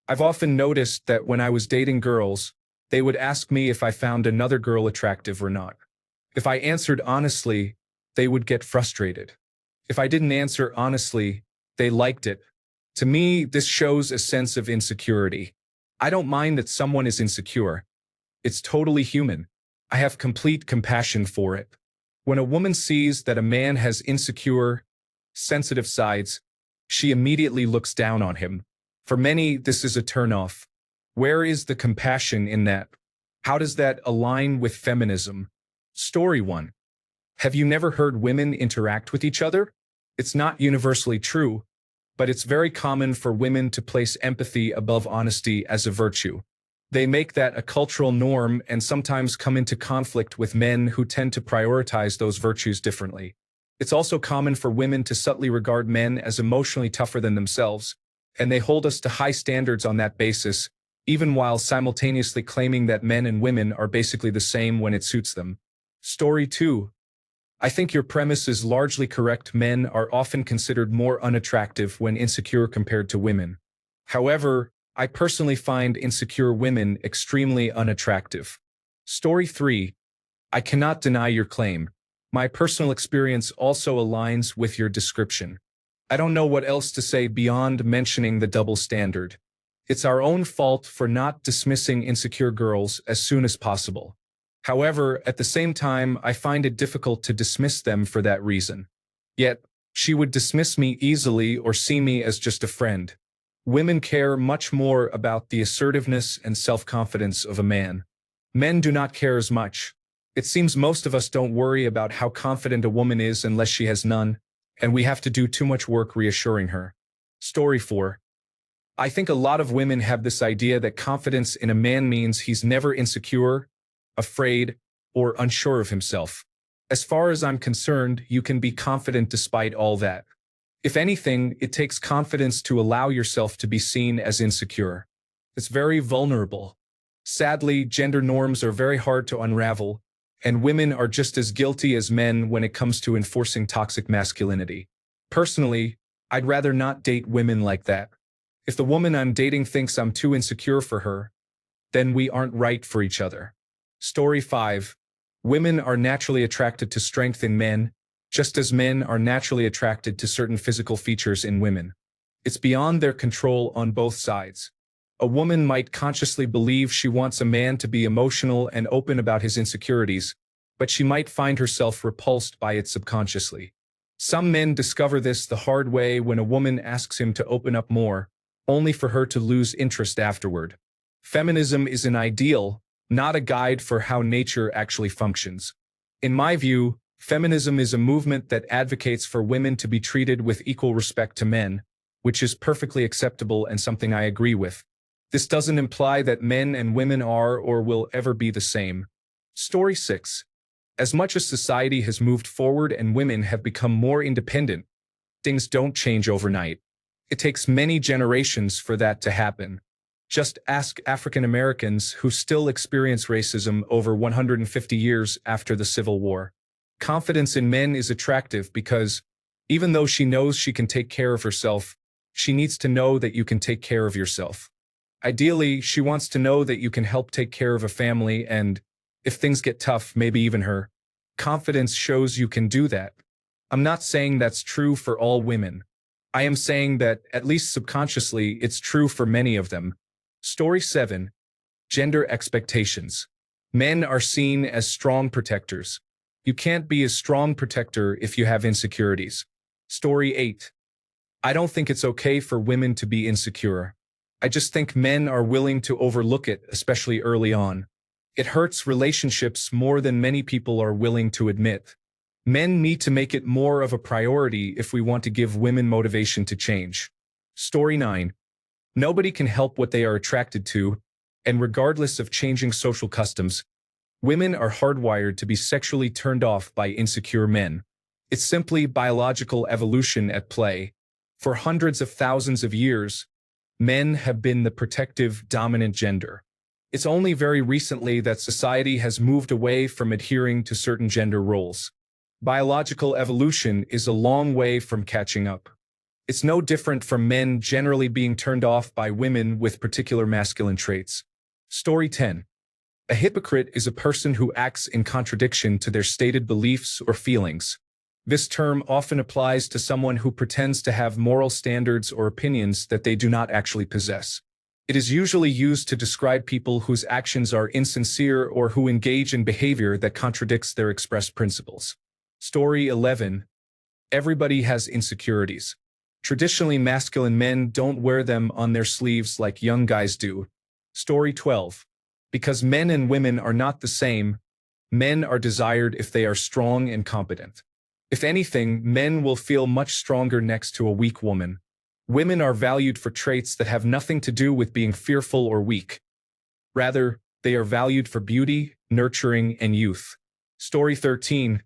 I've often noticed that when I was dating girls, they would ask me if I found another girl attractive or not. If I answered honestly, they would get frustrated. If I didn't answer honestly, they liked it. To me, this shows a sense of insecurity. I don't mind that someone is insecure. It's totally human. I have complete compassion for it. When a woman sees that a man has insecure, sensitive sides, she immediately looks down on him. For many, this is a turnoff. Where is the compassion in that? How does that align with feminism? Story 1. Have you never heard women interact with each other? It's not universally true, but it's very common for women to place empathy above honesty as a virtue. They make that a cultural norm and sometimes come into conflict with men who tend to prioritize those virtues differently. It's also common for women to subtly regard men as emotionally tougher than themselves, and they hold us to high standards on that basis, even while simultaneously claiming that men and women are basically the same when it suits them. Story 2. I think your premise is largely correct. Men are often considered more unattractive when insecure compared to women. However, I personally find insecure women extremely unattractive. Story 3. I cannot deny your claim. My personal experience also aligns with your description. I don't know what else to say beyond mentioning the double standard. It's our own fault for not dismissing insecure girls as soon as possible. However, at the same time, I find it difficult to dismiss them for that reason. Yet, she would dismiss me easily or see me as just a friend. Women care much more about the assertiveness and self-confidence of a man. Men do not care as much. It seems most of us don't worry about how confident a woman is unless she has none, and we have to do too much work reassuring her. Story 4. I think a lot of women have this idea that confidence in a man means he's never insecure, afraid, or unsure of himself. As far as I'm concerned, you can be confident despite all that. If anything, it takes confidence to allow yourself to be seen as insecure. It's very vulnerable. Sadly, gender norms are very hard to unravel, and women are just as guilty as men when it comes to enforcing toxic masculinity. Personally, I'd rather not date women like that. If the woman I'm dating thinks I'm too insecure for her, then we aren't right for each other. Story 5. Women are naturally attracted to strength in men, just as men are naturally attracted to certain physical features in women. It's beyond their control on both sides. A woman might consciously believe she wants a man to be emotional and open about his insecurities, but she might find herself repulsed by it subconsciously. Some men discover this the hard way when a woman asks him to open up more, only for her to lose interest afterward. Feminism is an ideal, not a guide for how nature actually functions. In my view, feminism is a movement that advocates for women to be treated with equal respect to men, which is perfectly acceptable and something I agree with. This doesn't imply that men and women are or will ever be the same. Story 6. As much as society has moved forward and women have become more independent, things don't change overnight. It takes many generations for that to happen. Just ask African Americans who still experience racism over 150 years after the Civil War. Confidence in men is attractive because, even though she knows she can take care of herself, she needs to know that you can take care of yourself. Ideally, she wants to know that you can help take care of a family and, if things get tough, maybe even her. Confidence shows you can do that. I'm not saying that's true for all women. I am saying that, at least subconsciously, it's true for many of them. Story 7. Gender expectations. Men are seen as strong protectors. You can't be a strong protector if you have insecurities. Story 8. I don't think it's okay for women to be insecure. I just think men are willing to overlook it, especially early on. It hurts relationships more than many people are willing to admit. Men need to make it more of a priority if we want to give women motivation to change. Story 9. Nobody can help what they are attracted to, and regardless of changing social customs, women are hardwired to be sexually turned off by insecure men. It's simply biological evolution at play. For hundreds of thousands of years, men have been the protective, dominant gender. It's only very recently that society has moved away from adhering to certain gender roles. Biological evolution is a long way from catching up. It's no different from men generally being turned off by women with particular masculine traits. Story 10. A hypocrite is a person who acts in contradiction to their stated beliefs or feelings. This term often applies to someone who pretends to have moral standards or opinions that they do not actually possess. It is usually used to describe people whose actions are insincere or who engage in behavior that contradicts their expressed principles. Story 11. Everybody has insecurities. Traditionally masculine men don't wear them on their sleeves like young guys do. Story 12. Because men and women are not the same, men are desired if they are strong and competent. If anything, men will feel much stronger next to a weak woman. Women are valued for traits that have nothing to do with being fearful or weak. Rather, they are valued for beauty, nurturing, and youth. Story 13.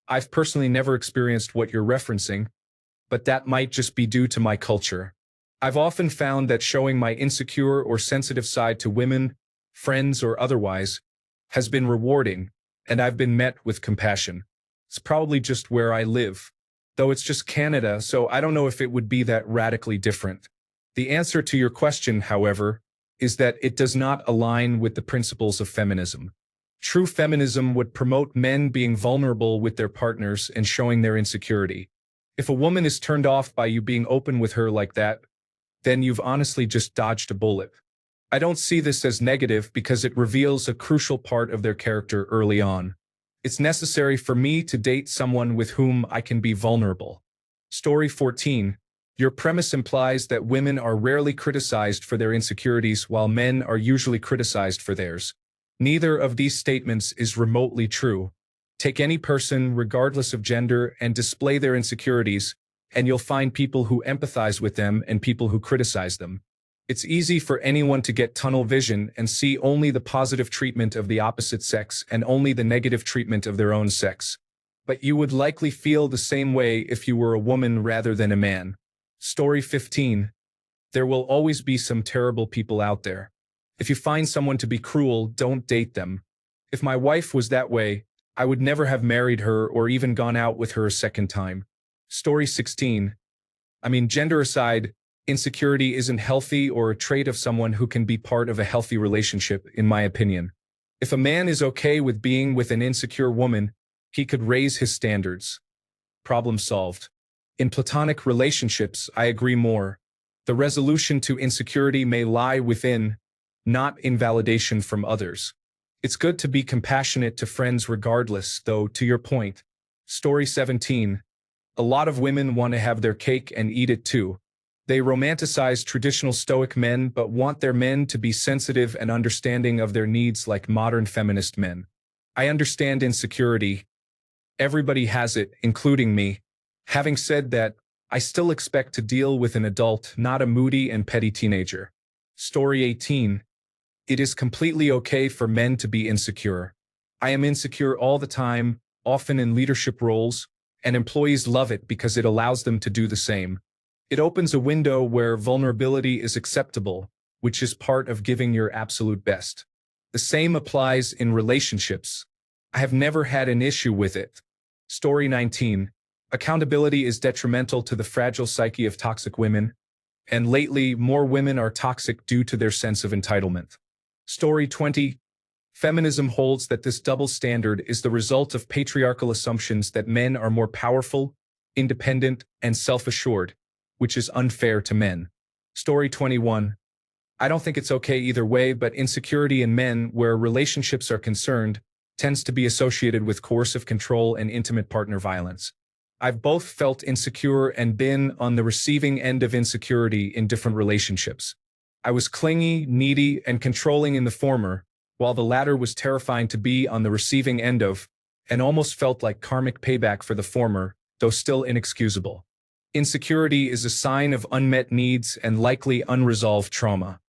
I've personally never experienced what you're referencing, but that might just be due to my culture. I've often found that showing my insecure or sensitive side to women, friends, or otherwise, has been rewarding, and I've been met with compassion. It's probably just where I live. Though it's just Canada, so I don't know if it would be that radically different. The answer to your question, however, is that it does not align with the principles of feminism. True feminism would promote men being vulnerable with their partners and showing their insecurity. If a woman is turned off by you being open with her like that, then you've honestly just dodged a bullet. I don't see this as negative because it reveals a crucial part of their character early on. It's necessary for me to date someone with whom I can be vulnerable. Story 14. Your premise implies that women are rarely criticized for their insecurities while men are usually criticized for theirs. Neither of these statements is remotely true. Take any person, regardless of gender, and display their insecurities, and you'll find people who empathize with them and people who criticize them. It's easy for anyone to get tunnel vision and see only the positive treatment of the opposite sex and only the negative treatment of their own sex. But you would likely feel the same way if you were a woman rather than a man. Story 15. There will always be some terrible people out there. If you find someone to be cruel, don't date them. If my wife was that way, I would never have married her or even gone out with her a second time. Story 16. Gender aside, insecurity isn't healthy or a trait of someone who can be part of a healthy relationship, in my opinion. If a man is okay with being with an insecure woman, he could raise his standards. Problem solved. In platonic relationships, I agree more. The resolution to insecurity may lie within, not in validation from others. It's good to be compassionate to friends regardless, though, to your point. Story 17. A lot of women want to have their cake and eat it too. They romanticize traditional stoic men but want their men to be sensitive and understanding of their needs like modern feminist men. I understand insecurity. Everybody has it, including me. Having said that, I still expect to deal with an adult, not a moody and petty teenager. Story 18. It is completely okay for men to be insecure. I am insecure all the time, often in leadership roles, and employees love it because it allows them to do the same. It opens a window where vulnerability is acceptable, which is part of giving your absolute best. The same applies in relationships. I have never had an issue with it. Story 19. Accountability is detrimental to the fragile psyche of toxic women, and lately more women are toxic due to their sense of entitlement. Story 20. Feminism holds that this double standard is the result of patriarchal assumptions that men are more powerful, independent, and self-assured, which is unfair to men. Story 21. I don't think it's okay either way, but insecurity in men, where relationships are concerned, tends to be associated with coercive control and intimate partner violence. I've both felt insecure and been on the receiving end of insecurity in different relationships. I was clingy, needy, and controlling in the former, while the latter was terrifying to be on the receiving end of, and almost felt like karmic payback for the former, though still inexcusable. Insecurity is a sign of unmet needs and likely unresolved trauma.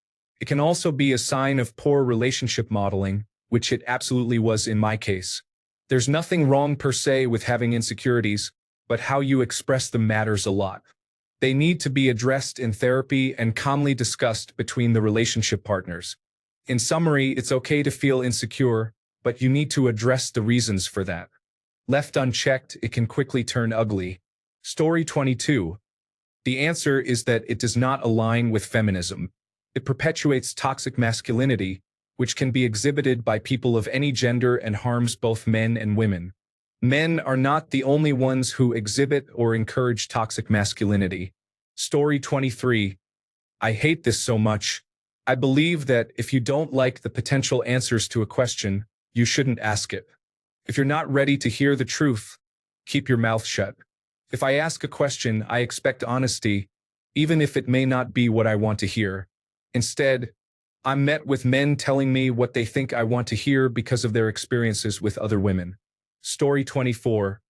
It can also be a sign of poor relationship modeling, which it absolutely was in my case. There's nothing wrong per se with having insecurities, but how you express them matters a lot. They need to be addressed in therapy and calmly discussed between the relationship partners. In summary, it's okay to feel insecure, but you need to address the reasons for that. Left unchecked, it can quickly turn ugly. Story 22. The answer is that it does not align with feminism. It perpetuates toxic masculinity, which can be exhibited by people of any gender and harms both men and women. Men are not the only ones who exhibit or encourage toxic masculinity. Story 23. I hate this so much. I believe that if you don't like the potential answers to a question, you shouldn't ask it. If you're not ready to hear the truth, keep your mouth shut. If I ask a question, I expect honesty, even if it may not be what I want to hear. Instead, I'm met with men telling me what they think I want to hear because of their experiences with other women. Story 24.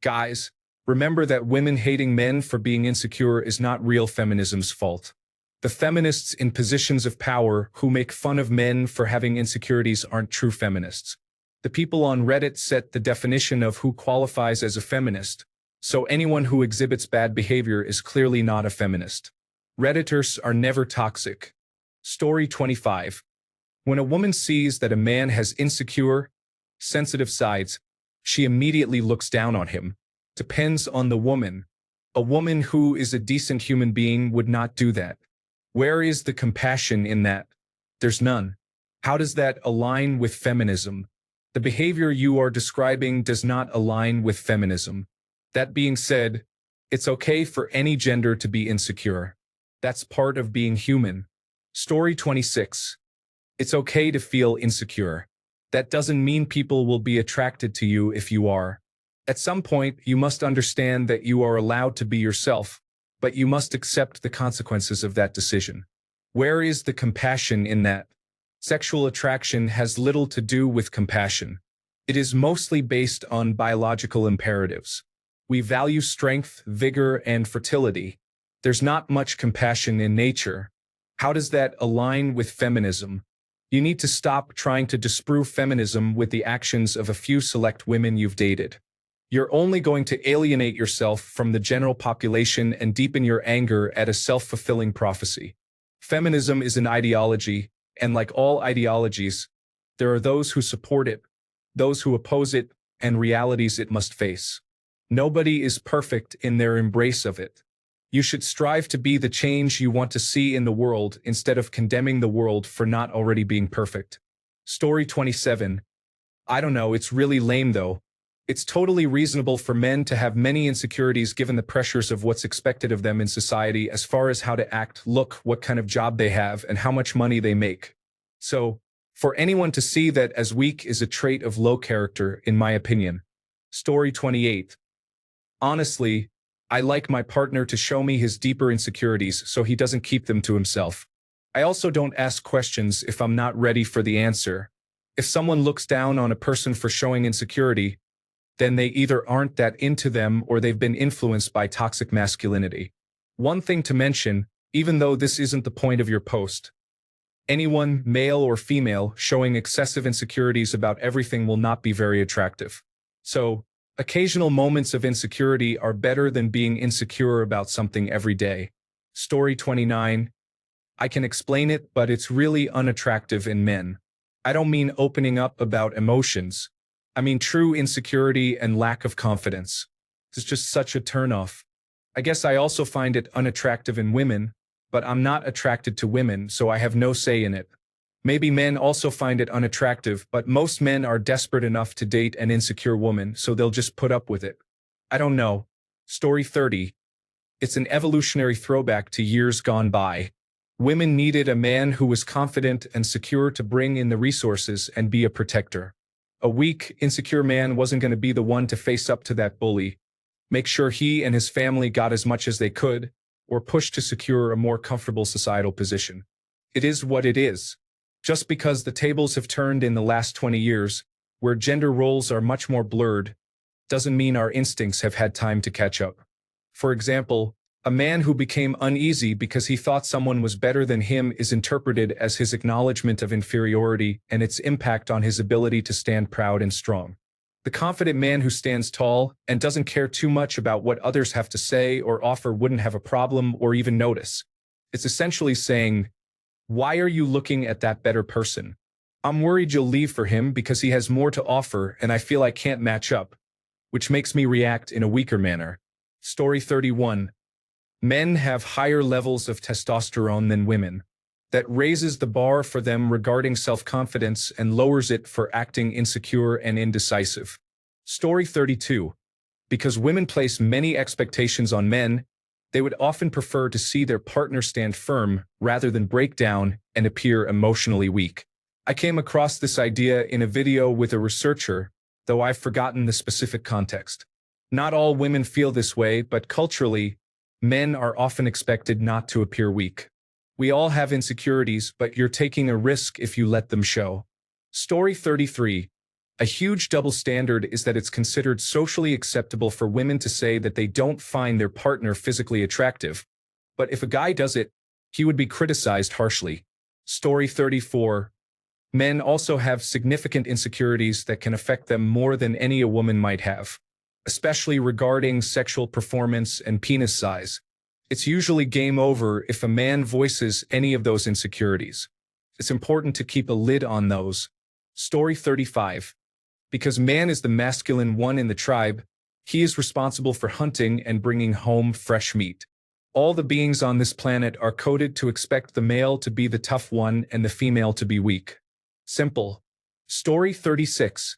Guys, remember that women hating men for being insecure is not real feminism's fault. The feminists in positions of power who make fun of men for having insecurities aren't true feminists. The people on Reddit set the definition of who qualifies as a feminist, so anyone who exhibits bad behavior is clearly not a feminist. Redditors are never toxic. Story 25. When a woman sees that a man has insecure, sensitive sides, she immediately looks down on him. Depends on the woman. A woman who is a decent human being would not do that. Where is the compassion in that? There's none. How does that align with feminism? The behavior you are describing does not align with feminism. That being said, it's okay for any gender to be insecure. That's part of being human. Story 26. It's okay to feel insecure. That doesn't mean people will be attracted to you if you are. At some point, you must understand that you are allowed to be yourself, but you must accept the consequences of that decision. Where is the compassion in that? Sexual attraction has little to do with compassion. It is mostly based on biological imperatives. We value strength, vigor, and fertility. There's not much compassion in nature. How does that align with feminism? You need to stop trying to disprove feminism with the actions of a few select women you've dated. You're only going to alienate yourself from the general population and deepen your anger at a self-fulfilling prophecy. Feminism is an ideology, and like all ideologies, there are those who support it, those who oppose it, and realities it must face. Nobody is perfect in their embrace of it. You should strive to be the change you want to see in the world instead of condemning the world for not already being perfect. Story 27. I don't know, it's really lame though. It's totally reasonable for men to have many insecurities given the pressures of what's expected of them in society as far as how to act, look, what kind of job they have, and how much money they make. So, for anyone to see that as weak is a trait of low character, in my opinion. Story 28. Honestly, I like my partner to show me his deeper insecurities so he doesn't keep them to himself. I also don't ask questions if I'm not ready for the answer. If someone looks down on a person for showing insecurity, then they either aren't that into them or they've been influenced by toxic masculinity. One thing to mention, even though this isn't the point of your post, anyone, male or female, showing excessive insecurities about everything will not be very attractive. So, occasional moments of insecurity are better than being insecure about something every day. Story 29. I can explain it, but it's really unattractive in men. I don't mean opening up about emotions. I mean true insecurity and lack of confidence. It's just such a turnoff. I guess I also find it unattractive in women, but I'm not attracted to women, so I have no say in it. Maybe men also find it unattractive, but most men are desperate enough to date an insecure woman, so they'll just put up with it. I don't know. Story 30. It's an evolutionary throwback to years gone by. Women needed a man who was confident and secure to bring in the resources and be a protector. A weak, insecure man wasn't going to be the one to face up to that bully, make sure he and his family got as much as they could, or push to secure a more comfortable societal position. It is what it is. Just because the tables have turned in the last 20 years, where gender roles are much more blurred, doesn't mean our instincts have had time to catch up. For example, a man who became uneasy because he thought someone was better than him is interpreted as his acknowledgement of inferiority and its impact on his ability to stand proud and strong. The confident man who stands tall and doesn't care too much about what others have to say or offer wouldn't have a problem or even notice. It's essentially saying, why are you looking at that better person? I'm worried you'll leave for him because he has more to offer and I feel I can't match up, which makes me react in a weaker manner. Story 31. Men have higher levels of testosterone than women. That raises the bar for them regarding self-confidence and lowers it for acting insecure and indecisive. Story 32. Because women place many expectations on men, they would often prefer to see their partner stand firm rather than break down and appear emotionally weak. I came across this idea in a video with a researcher, though I've forgotten the specific context. Not all women feel this way, but culturally, men are often expected not to appear weak. We all have insecurities, but you're taking a risk if you let them show. Story 33. A huge double standard is that it's considered socially acceptable for women to say that they don't find their partner physically attractive. But if a guy does it, he would be criticized harshly. Story 34. Men also have significant insecurities that can affect them more than any a woman might have, especially regarding sexual performance and penis size. It's usually game over if a man voices any of those insecurities. It's important to keep a lid on those. Story 35. Because man is the masculine one in the tribe, he is responsible for hunting and bringing home fresh meat. All the beings on this planet are coded to expect the male to be the tough one and the female to be weak. Simple. Story 36.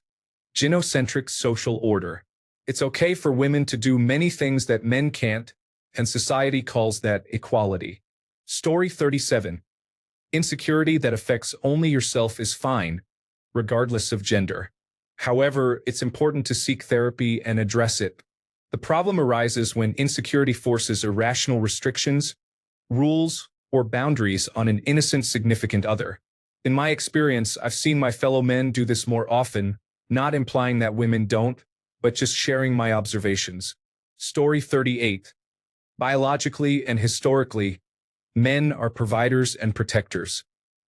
Gynocentric social order. It's okay for women to do many things that men can't, and society calls that equality. Story 37. Insecurity that affects only yourself is fine, regardless of gender. However, it's important to seek therapy and address it. The problem arises when insecurity forces irrational restrictions, rules, or boundaries on an innocent significant other. In my experience, I've seen my fellow men do this more often, not implying that women don't, but just sharing my observations. Story 38. Biologically and historically, men are providers and protectors.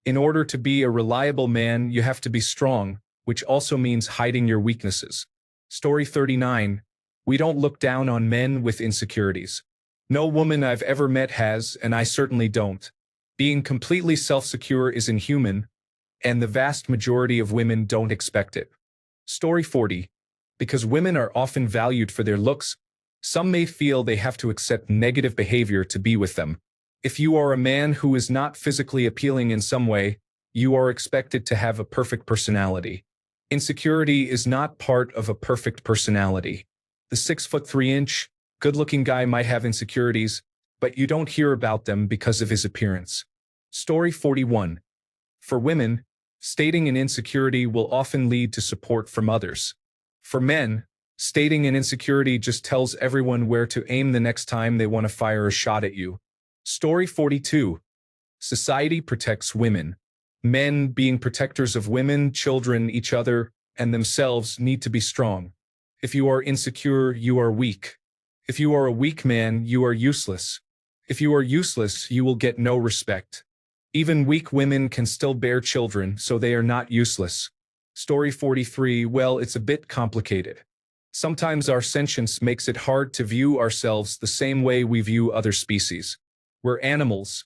In order to be a reliable man, you have to be strong, which also means hiding your weaknesses. Story 39. We don't look down on men with insecurities. No woman I've ever met has, and I certainly don't. Being completely self-secure is inhuman, and the vast majority of women don't expect it. Story 40. Because women are often valued for their looks, some may feel they have to accept negative behavior to be with them. If you are a man who is not physically appealing in some way, you are expected to have a perfect personality. Insecurity is not part of a perfect personality. The 6'3", good-looking guy might have insecurities, but you don't hear about them because of his appearance. Story 41. For women, stating an insecurity will often lead to support from others. For men, stating an insecurity just tells everyone where to aim the next time they want to fire a shot at you. Story 42. Society protects women. Men, being protectors of women, children, each other, and themselves, need to be strong. If you are insecure, you are weak. If you are a weak man, you are useless. If you are useless, you will get no respect. Even weak women can still bear children, so they are not useless. Story 43. Well, it's a bit complicated. Sometimes our sentience makes it hard to view ourselves the same way we view other species. We're animals.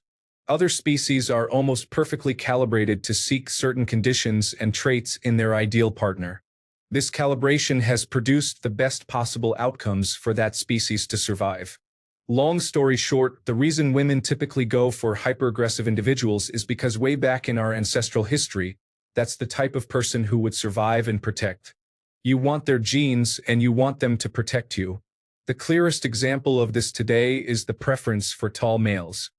Other species are almost perfectly calibrated to seek certain conditions and traits in their ideal partner. This calibration has produced the best possible outcomes for that species to survive. Long story short, the reason women typically go for hyper-aggressive individuals is because way back in our ancestral history, that's the type of person who would survive and protect. You want their genes and you want them to protect you. The clearest example of this today is the preference for tall males.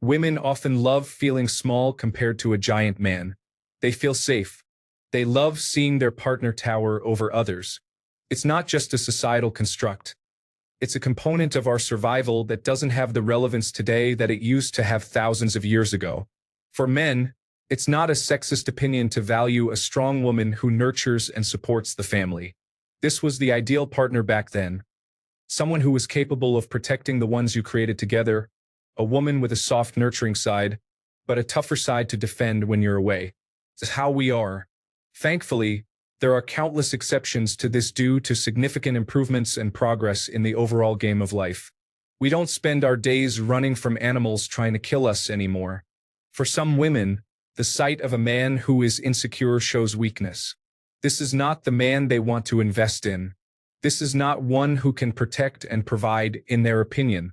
Women often love feeling small compared to a giant man. They feel safe. They love seeing their partner tower over others. It's not just a societal construct. It's a component of our survival that doesn't have the relevance today that it used to have thousands of years ago. For men, it's not a sexist opinion to value a strong woman who nurtures and supports the family. This was the ideal partner back then. Someone who was capable of protecting the ones you created together, a woman with a soft, nurturing side, but a tougher side to defend when you're away. It's how we are. Thankfully, there are countless exceptions to this due to significant improvements and progress in the overall game of life. We don't spend our days running from animals trying to kill us anymore. For some women, the sight of a man who is insecure shows weakness. This is not the man they want to invest in. This is not one who can protect and provide, in their opinion.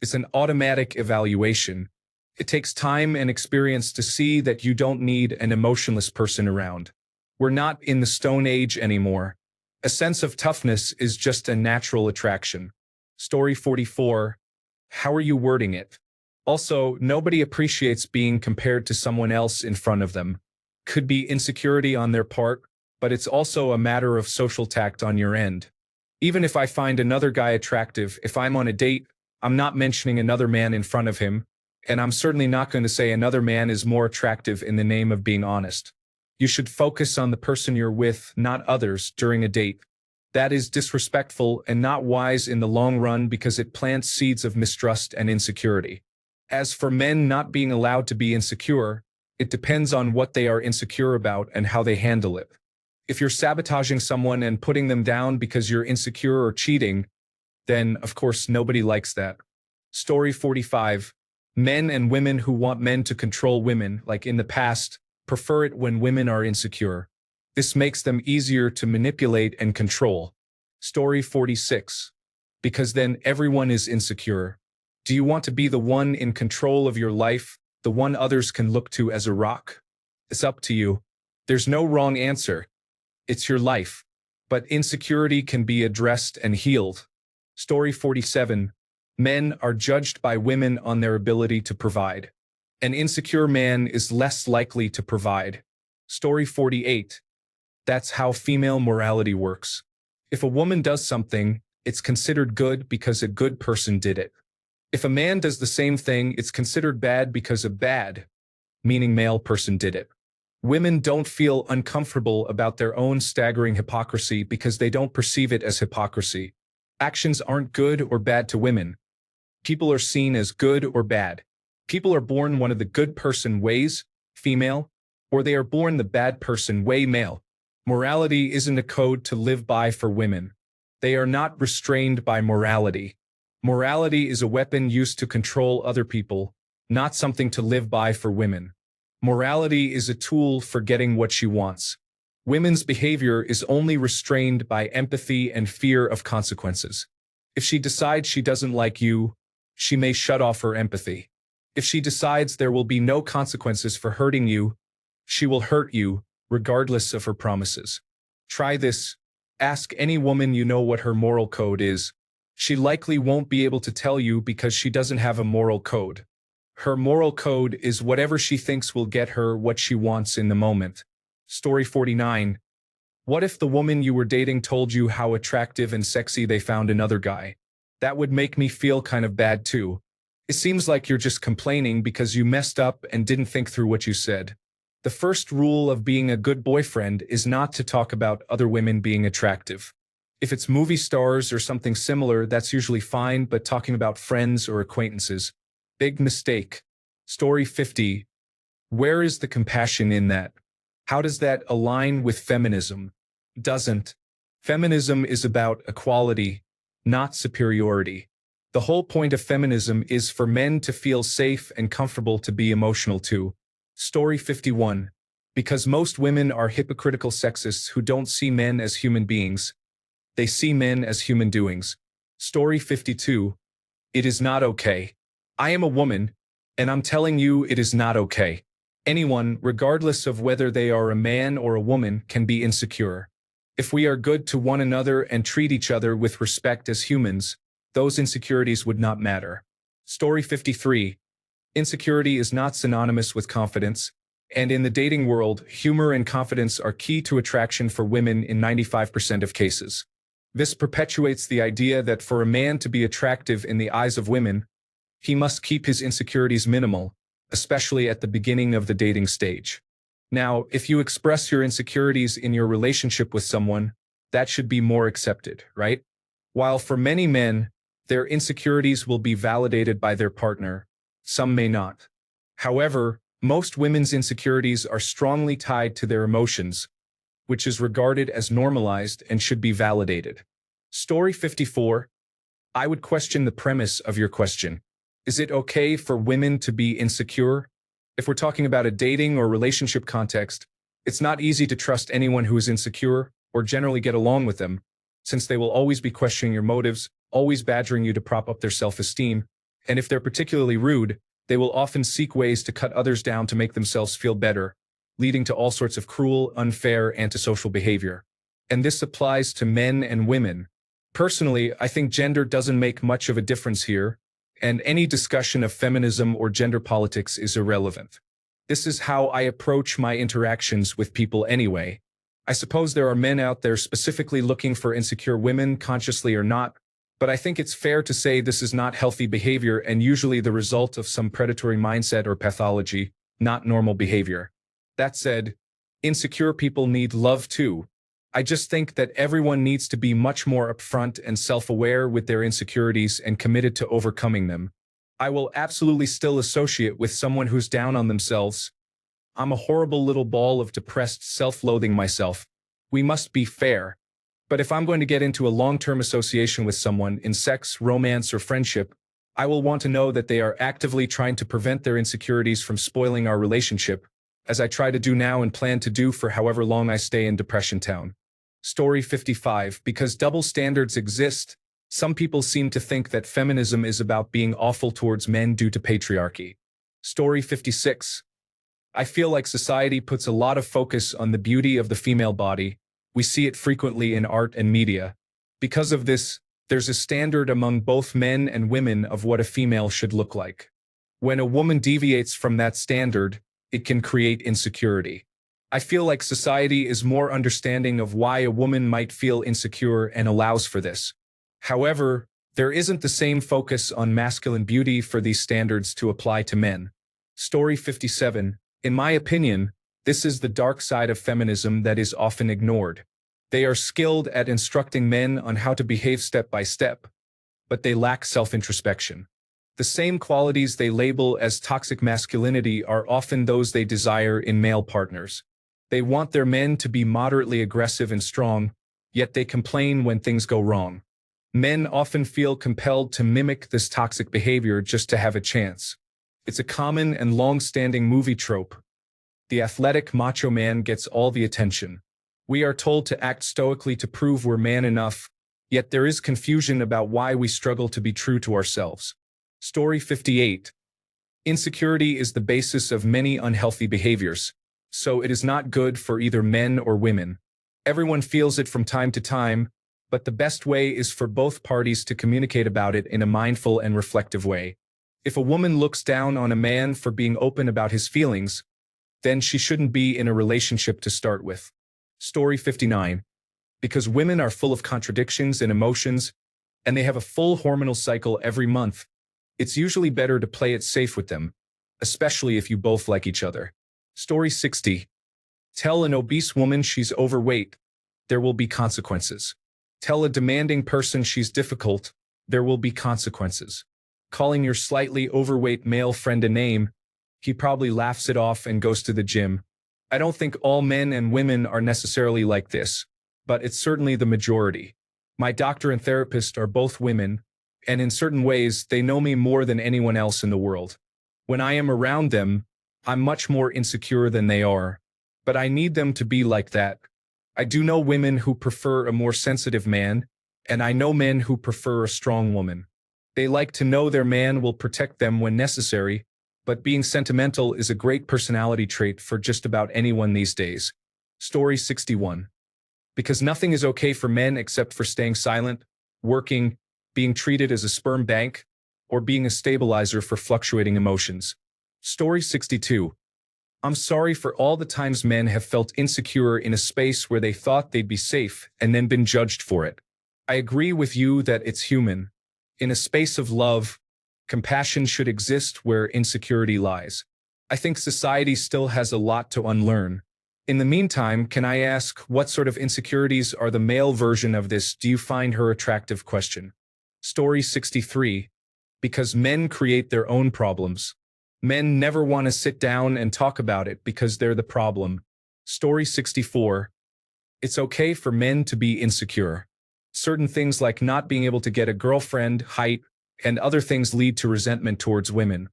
It's an automatic evaluation. It takes time and experience to see that you don't need an emotionless person around. We're not in the Stone Age anymore. A sense of toughness is just a natural attraction. Story 44. How are you wording it? Also, nobody appreciates being compared to someone else in front of them. Could be insecurity on their part, but it's also a matter of social tact on your end. Even if I find another guy attractive, if I'm on a date, I'm not mentioning another man in front of him, and I'm certainly not going to say another man is more attractive in the name of being honest. You should focus on the person you're with, not others, during a date. That is disrespectful and not wise in the long run because it plants seeds of mistrust and insecurity. As for men not being allowed to be insecure, it depends on what they are insecure about and how they handle it. If you're sabotaging someone and putting them down because you're insecure or cheating, then, of course, nobody likes that. Story 45. Men and women who want men to control women, like in the past, prefer it when women are insecure. This makes them easier to manipulate and control. Story 46. Because then everyone is insecure. Do you want to be the one in control of your life, the one others can look to as a rock? It's up to you. There's no wrong answer. It's your life. But insecurity can be addressed and healed. Story 47. Men are judged by women on their ability to provide. An insecure man is less likely to provide. Story 48. That's how female morality works. If a woman does something, it's considered good because a good person did it. If a man does the same thing, it's considered bad because a bad, meaning male person did it. Women don't feel uncomfortable about their own staggering hypocrisy because they don't perceive it as hypocrisy. Actions aren't good or bad to women. People are seen as good or bad. People are born one of the good person ways, female, or they are born the bad person way, male. Morality isn't a code to live by for women. They are not restrained by morality. Morality is a weapon used to control other people, not something to live by for women. Morality is a tool for getting what she wants. Women's behavior is only restrained by empathy and fear of consequences. If she decides she doesn't like you, she may shut off her empathy. If she decides there will be no consequences for hurting you, she will hurt you, regardless of her promises. Try this. Ask any woman you know what her moral code is. She likely won't be able to tell you because she doesn't have a moral code. Her moral code is whatever she thinks will get her what she wants in the moment. Story 49. What if the woman you were dating told you how attractive and sexy they found another guy? That would make me feel kind of bad too. It seems like you're just complaining because you messed up and didn't think through what you said. The first rule of being a good boyfriend is not to talk about other women being attractive. If it's movie stars or something similar, that's usually fine, but talking about friends or acquaintances, big mistake. Story 50. Where is the compassion in that? How does that align with feminism? Doesn't. Feminism is about equality, not superiority. The whole point of feminism is for men to feel safe and comfortable to be emotional too. Story 51. Because most women are hypocritical sexists who don't see men as human beings. They see men as human doings. Story 52. It is not okay. I am a woman, and I'm telling you it is not okay. Anyone, regardless of whether they are a man or a woman, can be insecure. If we are good to one another and treat each other with respect as humans, those insecurities would not matter. Story 53. Insecurity is not synonymous with confidence, and in the dating world, humor and confidence are key to attraction for women in 95% of cases. This perpetuates the idea that for a man to be attractive in the eyes of women, he must keep his insecurities minimal, especially at the beginning of the dating stage. Now, if you express your insecurities in your relationship with someone, that should be more accepted, right? While for many men, their insecurities will be validated by their partner, some may not. However, most women's insecurities are strongly tied to their emotions, which is regarded as normalized and should be validated. Story 54. I would question the premise of your question. Is it okay for women to be insecure? If we're talking about a dating or relationship context, it's not easy to trust anyone who is insecure or generally get along with them, since they will always be questioning your motives, always badgering you to prop up their self-esteem, And if they're particularly rude, they will often seek ways to cut others down to make themselves feel better, leading to all sorts of cruel, unfair, antisocial behavior. And this applies to men and women. Personally, I think gender doesn't make much of a difference here, and any discussion of feminism or gender politics is irrelevant. This is how I approach my interactions with people anyway. I suppose there are men out there specifically looking for insecure women, consciously or not, but I think it's fair to say this is not healthy behavior and usually the result of some predatory mindset or pathology, not normal behavior. That said, insecure people need love too. I just think that everyone needs to be much more upfront and self-aware with their insecurities and committed to overcoming them. I will absolutely still associate with someone who's down on themselves. I'm a horrible little ball of depressed self-loathing myself. We must be fair. But if I'm going to get into a long-term association with someone in sex, romance, or friendship, I will want to know that they are actively trying to prevent their insecurities from spoiling our relationship, as I try to do now and plan to do for however long I stay in Depression Town. Story 55. Because double standards exist, some people seem to think that feminism is about being awful towards men due to patriarchy. Story 56. I feel like society puts a lot of focus on the beauty of the female body. We see it frequently in art and media. Because of this, there's a standard among both men and women of what a female should look like. When a woman deviates from that standard, it can create insecurity. I feel like society is more understanding of why a woman might feel insecure and allows for this. However, there isn't the same focus on masculine beauty for these standards to apply to men. Story 57. In my opinion, this is the dark side of feminism that is often ignored. They are skilled at instructing men on how to behave step by step, but they lack self-introspection. The same qualities they label as toxic masculinity are often those they desire in male partners. They want their men to be moderately aggressive and strong, yet they complain when things go wrong. Men often feel compelled to mimic this toxic behavior just to have a chance. It's a common and long-standing movie trope. The athletic macho man gets all the attention. We are told to act stoically to prove we're man enough, yet there is confusion about why we struggle to be true to ourselves. Story 58. Insecurity is the basis of many unhealthy behaviors, so it is not good for either men or women. Everyone feels it from time to time, but the best way is for both parties to communicate about it in a mindful and reflective way. If a woman looks down on a man for being open about his feelings, then she shouldn't be in a relationship to start with. Story 59. Because women are full of contradictions and emotions, and they have a full hormonal cycle every month, it's usually better to play it safe with them, especially if you both like each other. Story 60. Tell an obese woman she's overweight, there will be consequences. Tell a demanding person she's difficult, there will be consequences. Calling your slightly overweight male friend a name, he probably laughs it off and goes to the gym. I don't think all men and women are necessarily like this, but it's certainly the majority. My doctor and therapist are both women, and in certain ways, they know me more than anyone else in the world. When I am around them, I'm much more insecure than they are, but I need them to be like that. I do know women who prefer a more sensitive man, and I know men who prefer a strong woman. They like to know their man will protect them when necessary, but being sentimental is a great personality trait for just about anyone these days. Story 61. Because nothing is okay for men except for staying silent, working, being treated as a sperm bank, or being a stabilizer for fluctuating emotions. Story 62. I'm sorry for all the times men have felt insecure in a space where they thought they'd be safe and then been judged for it. I agree with you that it's human. In a space of love, compassion should exist where insecurity lies. I think society still has a lot to unlearn. In the meantime, can I ask, what sort of insecurities are the male version of this "do you find her attractive" question? Story 63. Because men create their own problems. Men never want to sit down and talk about it because they're the problem. Story 64. It's okay for men to be insecure. Certain things like not being able to get a girlfriend, height, and other things lead to resentment towards women.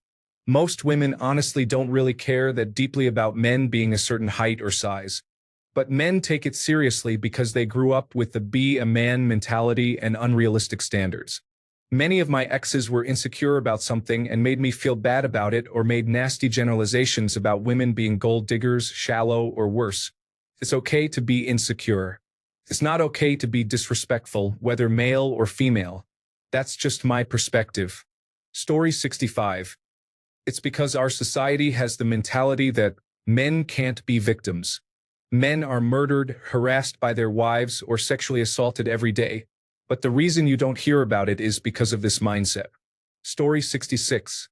Most women honestly don't really care that deeply about men being a certain height or size. But men take it seriously because they grew up with the be a man mentality and unrealistic standards. Many of my exes were insecure about something and made me feel bad about it or made nasty generalizations about women being gold diggers, shallow, or worse. It's okay to be insecure. It's not okay to be disrespectful, whether male or female. That's just my perspective. Story 65. It's because our society has the mentality that men can't be victims. Men are murdered, harassed by their wives, or sexually assaulted every day. But the reason you don't hear about it is because of this mindset. Story 66.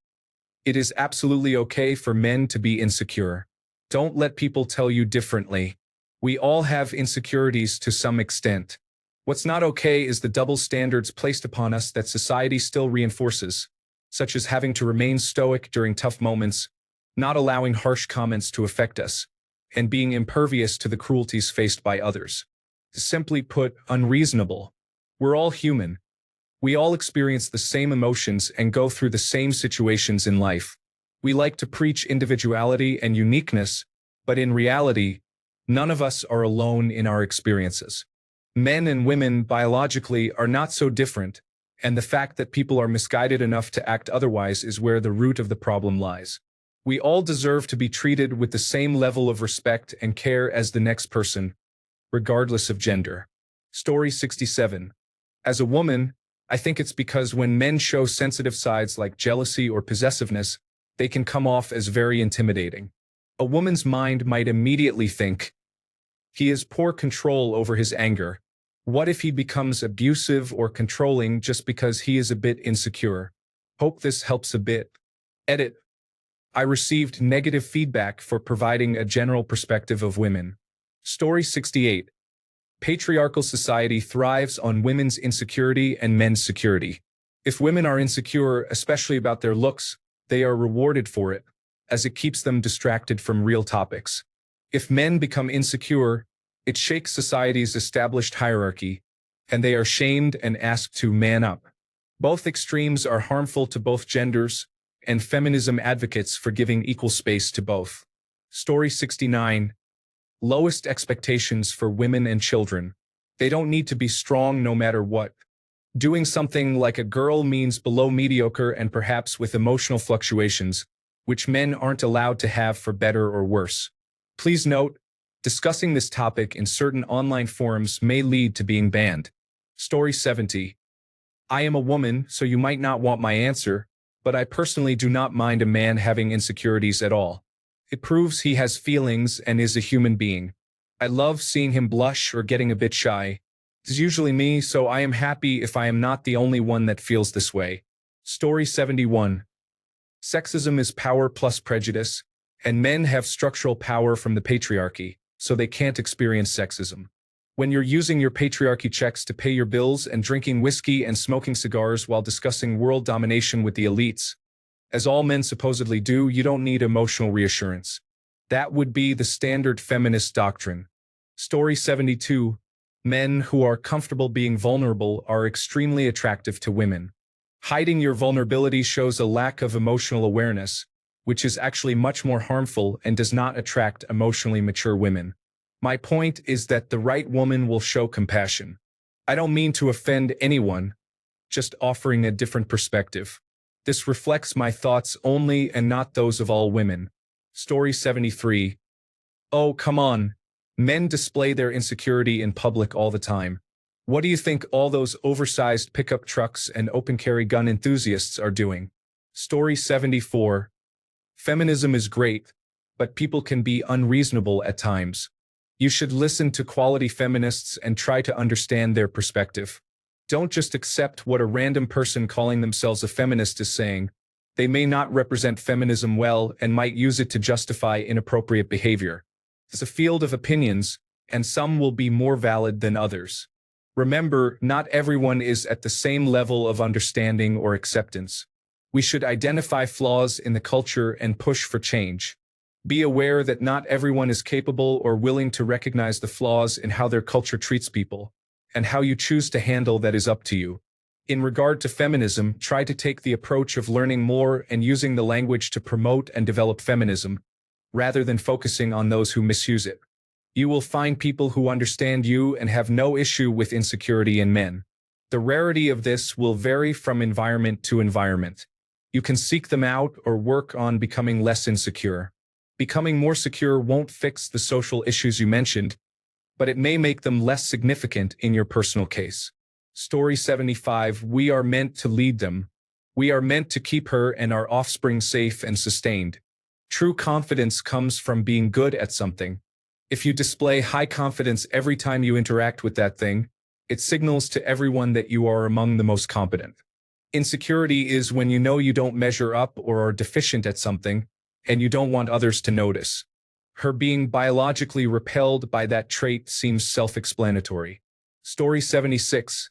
It is absolutely okay for men to be insecure. Don't let people tell you differently. We all have insecurities to some extent. What's not okay is the double standards placed upon us that society still reinforces, such as having to remain stoic during tough moments, not allowing harsh comments to affect us, and being impervious to the cruelties faced by others. Simply put, unreasonable. We're all human. We all experience the same emotions and go through the same situations in life. We like to preach individuality and uniqueness, but in reality, none of us are alone in our experiences. Men and women biologically are not so different, and the fact that people are misguided enough to act otherwise is where the root of the problem lies. We all deserve to be treated with the same level of respect and care as the next person, regardless of gender. Story 67. As a woman, I think it's because when men show sensitive sides like jealousy or possessiveness, they can come off as very intimidating. A woman's mind might immediately think, he has poor control over his anger. What if he becomes abusive or controlling just because he is a bit insecure? Hope this helps a bit. Edit. I received negative feedback for providing a general perspective of women. Story 68. Patriarchal society thrives on women's insecurity and men's security. If women are insecure, especially about their looks, they are rewarded for it, as it keeps them distracted from real topics. If men become insecure, it shakes society's established hierarchy, and they are shamed and asked to man up. Both extremes are harmful to both genders, and feminism advocates for giving equal space to both. Story 69. Lowest expectations for women and children. They don't need to be strong no matter what. Doing something like a girl means below mediocre and perhaps with emotional fluctuations, which men aren't allowed to have for better or worse. Please note, discussing this topic in certain online forums may lead to being banned. Story 70. I am a woman, so you might not want my answer, but I personally do not mind a man having insecurities at all. It proves he has feelings and is a human being. I love seeing him blush or getting a bit shy. It's usually me, so I am happy if I am not the only one that feels this way. Story 71. Sexism is power plus prejudice, and men have structural power from the patriarchy, so they can't experience sexism. When you're using your patriarchy checks to pay your bills and drinking whiskey and smoking cigars while discussing world domination with the elites, as all men supposedly do, you don't need emotional reassurance. That would be the standard feminist doctrine. Story 72. Men who are comfortable being vulnerable are extremely attractive to women. Hiding your vulnerability shows a lack of emotional awareness, which is actually much more harmful and does not attract emotionally mature women. My point is that the right woman will show compassion. I don't mean to offend anyone, just offering a different perspective. This reflects my thoughts only and not those of all women. Story 73. Oh, come on. Men display their insecurity in public all the time. What do you think all those oversized pickup trucks and open-carry gun enthusiasts are doing? Story 74. Feminism is great, but people can be unreasonable at times. You should listen to quality feminists and try to understand their perspective. Don't just accept what a random person calling themselves a feminist is saying. They may not represent feminism well and might use it to justify inappropriate behavior. It's a field of opinions, and some will be more valid than others. Remember, not everyone is at the same level of understanding or acceptance. We should identify flaws in the culture and push for change. Be aware that not everyone is capable or willing to recognize the flaws in how their culture treats people, and how you choose to handle that is up to you. In regard to feminism, try to take the approach of learning more and using the language to promote and develop feminism, rather than focusing on those who misuse it. You will find people who understand you and have no issue with insecurity in men. The rarity of this will vary from environment to environment. You can seek them out or work on becoming less insecure. Becoming more secure won't fix the social issues you mentioned, but it may make them less significant in your personal case. Story 75. We are meant to lead them. We are meant to keep her and our offspring safe and sustained. True confidence comes from being good at something. If you display high confidence every time you interact with that thing, it signals to everyone that you are among the most competent. Insecurity is when you know you don't measure up or are deficient at something, and you don't want others to notice. Her being biologically repelled by that trait seems self-explanatory. Story 76.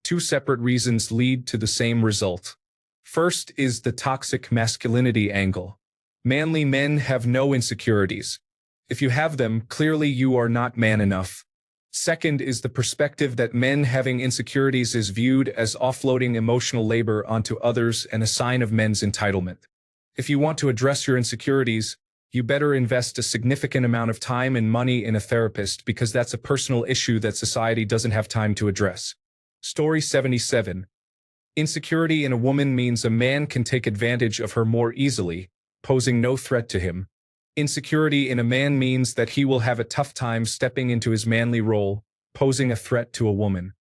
Two separate reasons lead to the same result. First is the toxic masculinity angle. Manly men have no insecurities. If you have them, clearly you are not man enough. Second is the perspective that men having insecurities is viewed as offloading emotional labor onto others and a sign of men's entitlement. If you want to address your insecurities, you better invest a significant amount of time and money in a therapist because that's a personal issue that society doesn't have time to address. Story 77. Insecurity in a woman means a man can take advantage of her more easily, posing no threat to him. Insecurity in a man means that he will have a tough time stepping into his manly role, posing a threat to a woman.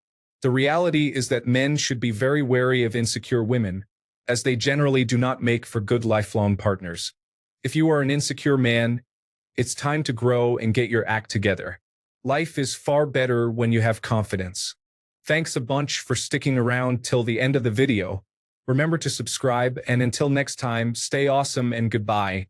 The reality is that men should be very wary of insecure women, as they generally do not make for good lifelong partners. If you are an insecure man, it's time to grow and get your act together. Life is far better when you have confidence. Thanks a bunch for sticking around till the end of the video. Remember to subscribe, and until next time, stay awesome and goodbye.